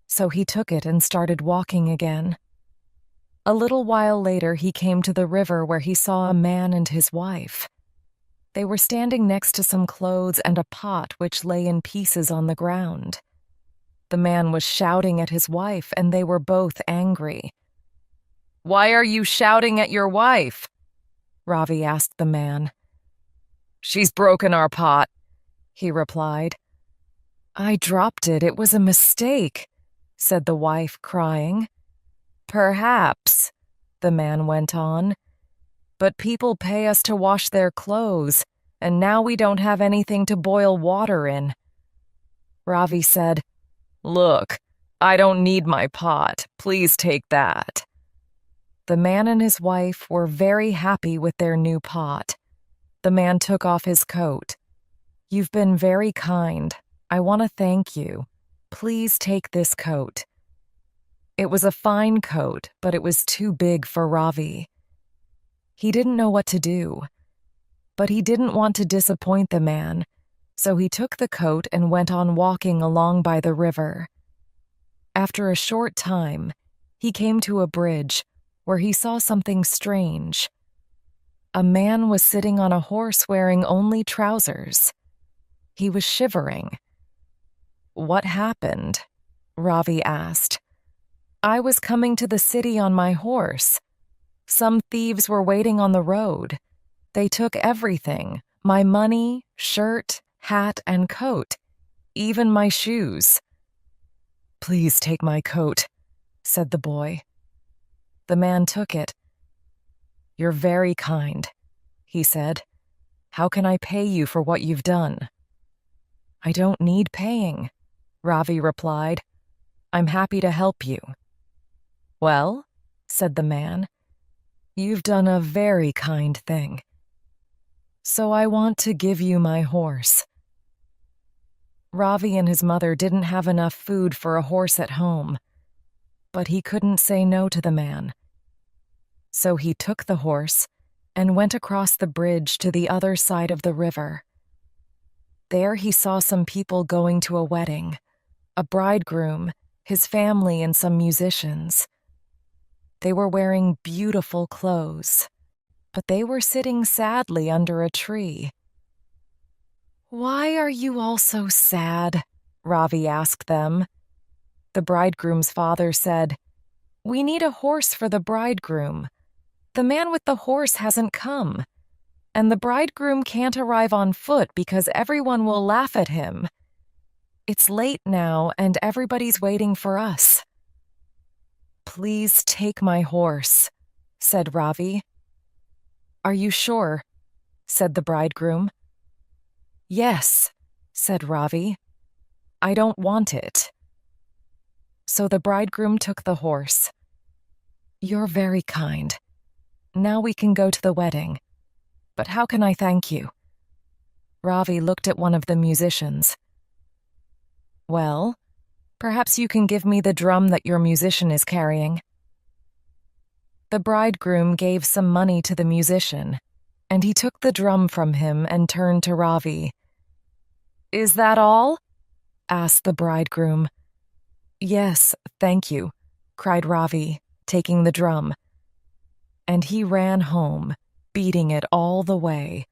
so he took it and started walking again. A little while later, he came to the river where he saw a man and his wife. They were standing next to some clothes and a pot which lay in pieces on the ground. The man was shouting at his wife, and they were both angry. "Why are you shouting at your wife?" Ravi asked the man. "She's broken our pot," he replied. "I dropped it. It was a mistake," said the wife, crying. "Perhaps," the man went on, "but people pay us to wash their clothes, and now we don't have anything to boil water in." Ravi said, "Look, I don't need my pot. Please take that." The man and his wife were very happy with their new pot. The man took off his coat. "You've been very kind. I want to thank you. Please take this coat." It was a fine coat, but it was too big for Ravi. He didn't know what to do, but he didn't want to disappoint the man, so he took the coat and went on walking along by the river. After a short time, he came to a bridge where he saw something strange. A man was sitting on a horse wearing only trousers. He was shivering. "What happened?" Ravi asked. "I was coming to the city on my horse. Some thieves were waiting on the road. They took everything, my money, shirt, hat, and coat, even my shoes." "Please take my coat," said the boy. The man took it. "You're very kind," he said. "How can I pay you for what you've done?" "I don't need paying," Ravi replied. "I'm happy to help you." "Well," said the man, "you've done a very kind thing. So I want to give you my horse." Ravi and his mother didn't have enough food for a horse at home, but he couldn't say no to the man. So he took the horse and went across the bridge to the other side of the river. There he saw some people going to a wedding, a bridegroom, his family, and some musicians. They were wearing beautiful clothes, but they were sitting sadly under a tree. "Why are you all so sad?" Ravi asked them. The bridegroom's father said, "We need a horse for the bridegroom. The man with the horse hasn't come, and the bridegroom can't arrive on foot because everyone will laugh at him. It's late now, and everybody's waiting for us." "Please take my horse," said Ravi. "Are you sure?" said the bridegroom. "Yes," said Ravi. I don't want it." So the bridegroom took the horse. "You're very kind. Now we can go to the wedding. But how can I thank you?" Ravi looked at one of the musicians. "Well, perhaps you can give me the drum that your musician is carrying." The bridegroom gave some money to the musician, and he took the drum from him and turned to Ravi. "Is that all?" asked the bridegroom. "Yes, thank you," cried Ravi, taking the drum. And he ran home, beating it all the way.